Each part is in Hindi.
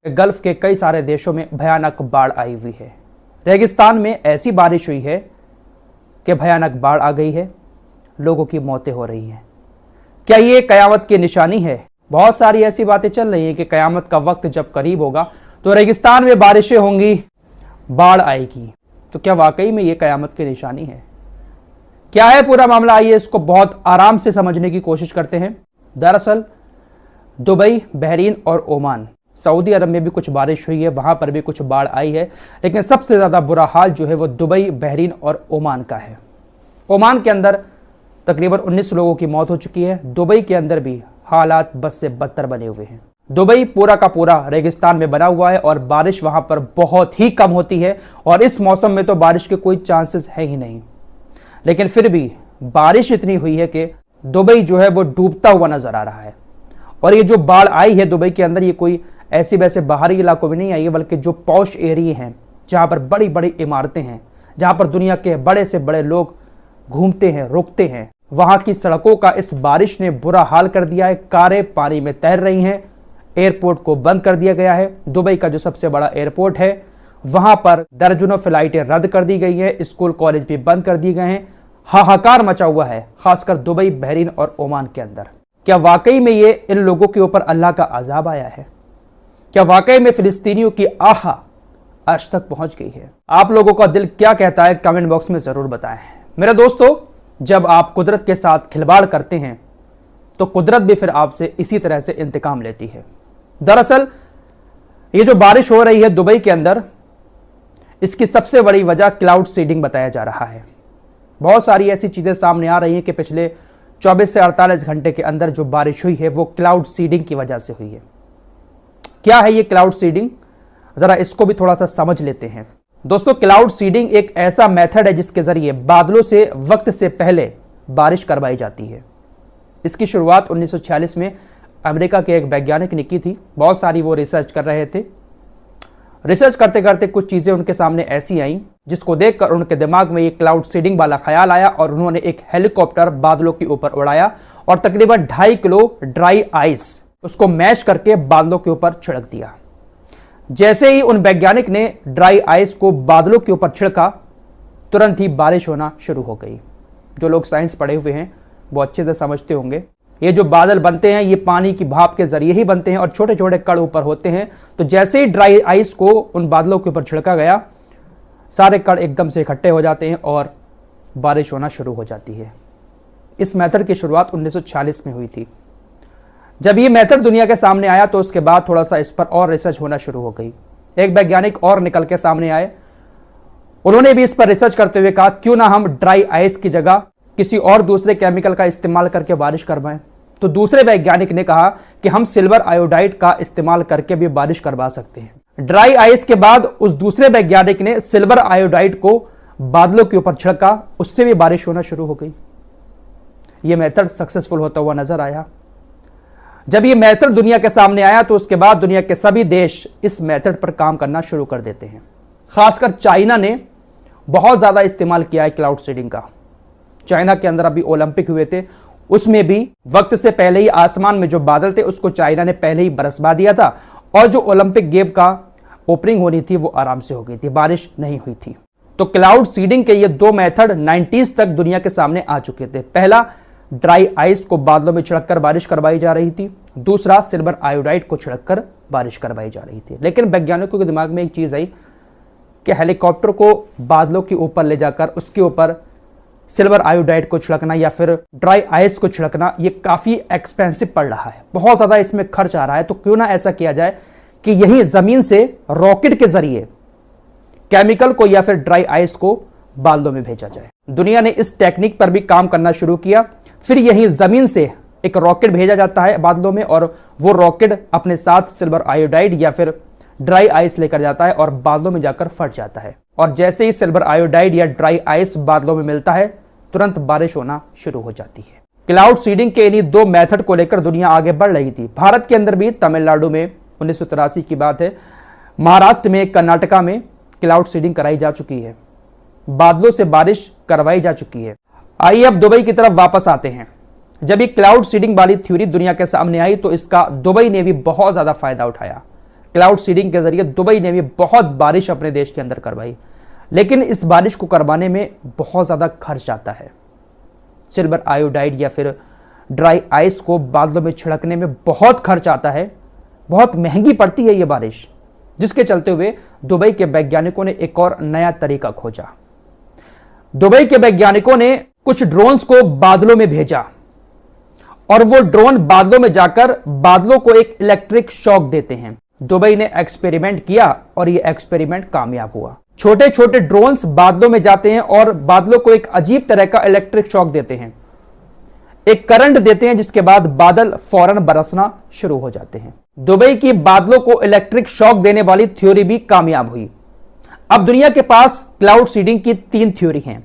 गल्फ के कई सारे देशों में भयानक बाढ़ आई हुई है। रेगिस्तान में ऐसी बारिश हुई है कि भयानक बाढ़ आ गई है, लोगों की मौतें हो रही हैं। क्या ये कयामत की निशानी है? बहुत सारी ऐसी बातें चल रही हैं कि कयामत का वक्त जब करीब होगा तो रेगिस्तान में बारिशें होंगी, बाढ़ आएगी। तो क्या वाकई में ये कयामत की निशानी है? क्या है पूरा मामला, आइए इसको बहुत आराम से समझने की कोशिश करते हैं। दरअसल दुबई, बहरीन और ओमान, सऊदी अरब में भी कुछ बारिश हुई है, वहां पर भी कुछ बाढ़ आई है, लेकिन सबसे ज्यादा बुरा हाल जो है वो दुबई, बहरीन और ओमान का है। ओमान के अंदर तकरीबन 19 लोगों की मौत हो चुकी है। दुबई के अंदर भी हालात बद से बदतर बने हुए हैं। दुबई पूरा का पूरा रेगिस्तान में बना हुआ है और बारिश वहां पर बहुत ही कम होती है, और इस मौसम में तो बारिश के कोई चांसेस है ही नहीं। लेकिन फिर भी बारिश इतनी हुई है कि दुबई जो है वो डूबता हुआ नजर आ रहा है। और ये जो बाढ़ आई है दुबई के अंदर, ये कोई ऐसी वैसे बाहरी इलाकों में नहीं आई है, बल्कि जो पॉश एरिया हैं, जहां पर बड़ी बड़ी इमारतें हैं, जहां पर दुनिया के बड़े से बड़े लोग घूमते हैं, रुकते हैं, वहां की सड़कों का इस बारिश ने बुरा हाल कर दिया है। कारें पानी में तैर रही हैं, एयरपोर्ट को बंद कर दिया गया है। दुबई का जो सबसे बड़ा एयरपोर्ट है वहां पर दर्जनों फ्लाइटें रद्द कर दी गई हैं, स्कूल कॉलेज भी बंद कर दिए गए हैं। हाहाकार मचा हुआ है, खासकर दुबई, बहरीन और ओमान के अंदर। क्या वाकई में ये इन लोगों के ऊपर अल्लाह का अजाब आया है? क्या वाकई में फिलिस्तीनियों की आह आज तक पहुंच गई है? आप लोगों का दिल क्या कहता है, कमेंट बॉक्स में जरूर बताएं। मेरे दोस्तों, जब आप कुदरत के साथ खिलवाड़ करते हैं तो कुदरत भी फिर आपसे इसी तरह से इंतकाम लेती है। दरअसल ये जो बारिश हो रही है दुबई के अंदर, इसकी सबसे बड़ी वजह क्लाउड सीडिंग बताया जा रहा है। बहुत सारी ऐसी चीजें सामने आ रही हैं कि पिछले 24 से 48 घंटे के अंदर जो बारिश हुई है वो क्लाउड सीडिंग की वजह से हुई है। क्या है ये क्लाउड सीडिंग, जरा इसको भी थोड़ा सा समझ लेते हैं। दोस्तों, क्लाउड सीडिंग एक ऐसा मेथड है जिसके जरिए बादलों से वक्त से पहले बारिश करवाई जाती है। इसकी शुरुआत 1946 में अमेरिका के एक वैज्ञानिक ने की थी। बहुत सारी वो रिसर्च कर रहे थे। रिसर्च करते करते कुछ चीजें उनके सामने ऐसी आई जिसको देखकर उनके दिमाग में ये क्लाउड सीडिंग वाला ख्याल आया, और उन्होंने एक हेलीकॉप्टर बादलों के ऊपर उड़ाया और तकरीबन 2.5 किलो ड्राई आइस उसको मैश करके बादलों के ऊपर छिड़क दिया। जैसे ही उन वैज्ञानिक ने ड्राई आइस को बादलों के ऊपर छिड़का, तुरंत ही बारिश होना शुरू हो गई। जो लोग साइंस पढ़े हुए हैं वो अच्छे से समझते होंगे। ये जो बादल बनते हैं ये पानी की भाप के जरिए ही बनते हैं और छोटे छोटे कण ऊपर होते हैं। तो जैसे ही ड्राई आइस को उन बादलों के ऊपर छिड़का गया, सारे कण एकदम से इकट्ठे हो जाते हैं और बारिश होना शुरू हो जाती है। इस मेथड की शुरुआत 1946 में हुई थी। जब ये मेथड दुनिया के सामने आया तो उसके बाद थोड़ा सा इस पर और रिसर्च होना शुरू हो गई। एक वैज्ञानिक और निकल के सामने आए, उन्होंने भी इस पर रिसर्च करते हुए कहा क्यों ना हम ड्राई आइस की जगह किसी और दूसरे केमिकल का इस्तेमाल करके बारिश करवाएं। तो दूसरे वैज्ञानिक ने कहा कि हम सिल्वर आयोडाइड का इस्तेमाल करके भी बारिश करवा सकते हैं। ड्राई आइस के बाद उस दूसरे वैज्ञानिक ने सिल्वर आयोडाइड को बादलों के ऊपर छिड़का, उससे भी बारिश होना शुरू हो गई। यह मेथड सक्सेसफुल होता हुआ नजर आया। जब यह मेथड दुनिया के सामने आया तो उसके बाद दुनिया के सभी देश इस मेथड पर काम करना शुरू कर देते हैं। खासकर चाइना ने बहुत ज्यादा इस्तेमाल किया है क्लाउड सीडिंग का। चाइना के अंदर अभी ओलंपिक हुए थे, उसमें भी वक्त से पहले ही आसमान में जो बादल थे उसको चाइना ने पहले ही बरसवा दिया था, और जो ओलंपिक गेम का ओपनिंग होनी थी वो आराम से हो गई थी, बारिश नहीं हुई थी। तो क्लाउड सीडिंग के ये दो मेथड 90s तक दुनिया के सामने आ चुके थे। पहला, ड्राई आइस को बादलों में छिड़ककर बारिश करवाई जा रही थी। दूसरा, सिल्वर आयोडाइड को छिड़ककर बारिश करवाई जा रही थी। लेकिन वैज्ञानिकों के दिमाग में एक चीज आई कि हेलीकॉप्टर को बादलों के ऊपर ले जाकर उसके ऊपर सिल्वर आयोडाइड को छिड़कना या फिर ड्राई आइस को छिड़कना, ये काफी एक्सपेंसिव पड़ रहा है, बहुत ज्यादा इसमें खर्च आ रहा है। तो क्यों ना ऐसा किया जाए कि यही जमीन से रॉकेट के जरिए केमिकल को या फिर ड्राई आइस को बादलों में भेजा जाए। दुनिया ने इस टेक्निक पर भी काम करना शुरू किया। फिर यही जमीन से एक रॉकेट भेजा जाता है बादलों में, और वो रॉकेट अपने साथ सिल्वर आयोडाइड या फिर ड्राई आइस लेकर जाता है और बादलों में जाकर फट जाता है। और जैसे ही सिल्वर आयोडाइड या ड्राई आइस बादलों में मिलता है, तुरंत बारिश होना शुरू हो जाती है। क्लाउड सीडिंग के इन्हीं दो मेथड को लेकर दुनिया आगे बढ़ रही थी। भारत के अंदर भी तमिलनाडु में 1983 की बात है, महाराष्ट्र में, कर्नाटका में क्लाउड सीडिंग कराई जा चुकी है, बादलों से बारिश करवाई जा चुकी है। आइए अब दुबई की तरफ वापस आते हैं। जब ये क्लाउड सीडिंग वाली थ्योरी दुनिया के सामने आई तो इसका दुबई ने भी बहुत ज्यादा फायदा उठाया। क्लाउड सीडिंग के जरिए दुबई ने भी बहुत बारिश अपने देश के अंदर करवाई, लेकिन इस बारिश को करवाने में बहुत ज़्यादा खर्च आता है। सिल्वर आयोडाइड या फिर ड्राई आइस को बादलों में छिड़कने में बहुत खर्च आता है, बहुत महंगी पड़ती है ये बारिश, जिसके चलते हुए दुबई के वैज्ञानिकों ने एक और नया तरीका खोजा। दुबई के वैज्ञानिकों ने कुछ ड्रोन्स को बादलों में भेजा और वो ड्रोन बादलों में जाकर बादलों को एक इलेक्ट्रिक शॉक देते हैं। दुबई ने एक्सपेरिमेंट किया और ये एक्सपेरिमेंट कामयाब हुआ। छोटे छोटे ड्रोन्स बादलों में जाते हैं और बादलों को एक अजीब तरह का इलेक्ट्रिक शॉक देते हैं, एक करंट देते हैं, जिसके बाद बादल फौरन बरसना शुरू हो जाते हैं। दुबई की बादलों को इलेक्ट्रिक शॉक देने वाली थ्योरी भी कामयाब हुई। अब दुनिया के पास क्लाउड सीडिंग की 3 थ्योरी हैं।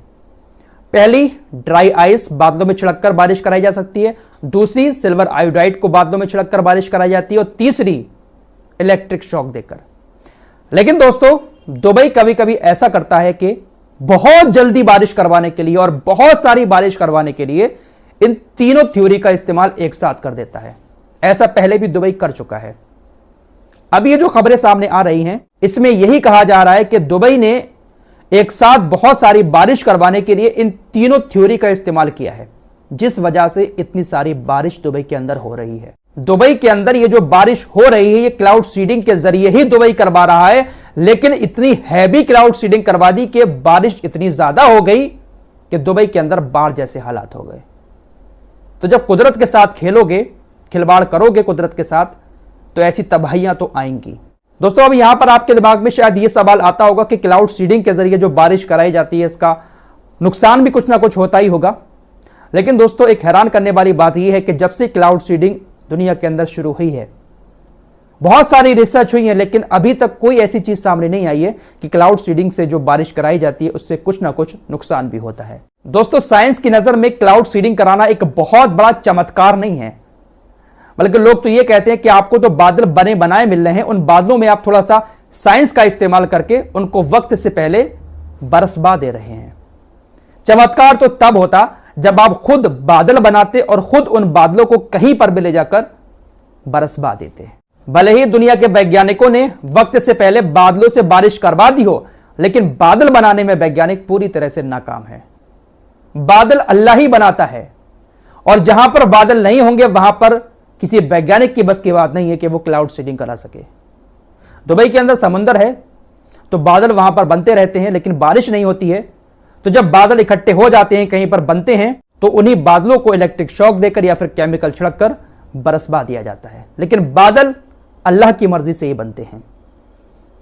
पहली, ड्राई आइस बादलों में छिड़ककर बारिश कराई जा सकती है। दूसरी, सिल्वर आयोडाइड को बादलों में छिड़ककर बारिश कराई जाती है। और तीसरी, इलेक्ट्रिक शॉक देकर। लेकिन दोस्तों, दुबई कभी कभी ऐसा करता है कि बहुत जल्दी बारिश करवाने के लिए और बहुत सारी बारिश करवाने के लिए इन तीनों थ्योरी का इस्तेमाल एक साथ कर देता है। ऐसा पहले भी दुबई कर चुका है। अब ये जो खबरें सामने आ रही हैं, इसमें यही कहा जा रहा है कि दुबई ने एक साथ बहुत सारी बारिश करवाने के लिए इन तीनों थ्योरी का इस्तेमाल किया है, जिस वजह से इतनी सारी बारिश दुबई के अंदर हो रही है। दुबई के अंदर ये जो बारिश हो रही है, ये क्लाउड सीडिंग के जरिए ही दुबई करवा रहा है, लेकिन इतनी हैवी क्लाउड सीडिंग करवा दी कि बारिश इतनी ज्यादा हो गई कि दुबई के अंदर बाढ़ जैसे हालात हो गए। तो जब कुदरत के साथ खेलोगे, खिलवाड़ करोगे कुदरत के साथ, तो ऐसी तबाहियां तो आएंगी। दोस्तों, अब यहां पर आपके दिमाग में शायद यह सवाल आता होगा कि क्लाउड सीडिंग के जरिए जो बारिश कराई जाती है, इसका नुकसान भी कुछ ना कुछ होता ही होगा। लेकिन दोस्तों, एक हैरान करने वाली बात यह है कि जब से क्लाउड सीडिंग दुनिया के अंदर शुरू हुई है, बहुत सारी रिसर्च हुई है, लेकिन अभी तक कोई ऐसी चीज सामने नहीं आई है कि क्लाउड सीडिंग से जो बारिश कराई जाती है उससे कुछ ना कुछ नुकसान भी होता है। दोस्तों, साइंस की नजर में क्लाउड सीडिंग कराना एक बहुत बड़ा चमत्कार नहीं है, बल्कि लोग तो ये कहते हैं कि आपको तो बादल बने बनाए मिल रहे हैं, उन बादलों में आप थोड़ा सा साइंस का इस्तेमाल करके उनको वक्त से पहले बरसवा दे रहे हैं। चमत्कार तो तब होता जब आप खुद बादल बनाते और खुद उन बादलों को कहीं पर भी ले जाकर बरसवा देते। भले ही दुनिया के वैज्ञानिकों ने वक्त से पहले बादलों से बारिश करवा दी हो, लेकिन बादल बनाने में वैज्ञानिक पूरी तरह से नाकाम है। बादल अल्लाह ही बनाता है, और जहां पर बादल नहीं होंगे वहां पर किसी वैज्ञानिक की बस की बात नहीं है कि वो क्लाउड सीडिंग करा सके। दुबई के अंदर समुंदर है, तो बादल वहां पर बनते रहते हैं, लेकिन बारिश नहीं होती है। तो जब बादल इकट्ठे हो जाते हैं, कहीं पर बनते हैं, तो उन्हीं बादलों को इलेक्ट्रिक शॉक देकर या फिर केमिकल छिड़क कर बरसवा दिया जाता है। लेकिन बादल अल्लाह की मर्जी से ही बनते हैं।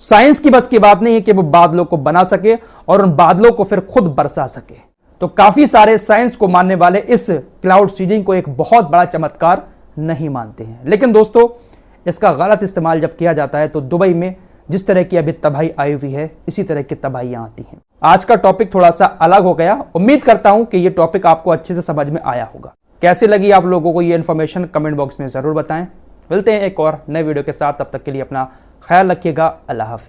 साइंस की बस की बात नहीं है कि वो बादलों को बना सके और उन बादलों को फिर खुद बरसा सके। तो काफी सारे साइंस को मानने वाले इस क्लाउड सीडिंग को एक बहुत बड़ा चमत्कार नहीं मानते हैं। लेकिन दोस्तों, इसका गलत इस्तेमाल जब किया जाता है तो दुबई में जिस तरह की अभी तबाही आई हुई है, इसी तरह की तबाहियां आती हैं। आज का टॉपिक थोड़ा सा अलग हो गया। उम्मीद करता हूं कि यह टॉपिक आपको अच्छे से समझ में आया होगा। कैसे लगी आप लोगों को ये इन्फॉर्मेशन कमेंट बॉक्स में जरूर बताएं। मिलते हैं एक और नए वीडियो के साथ, तब तक के लिए अपना ख्याल रखिएगा। अल्लाह हाफिज।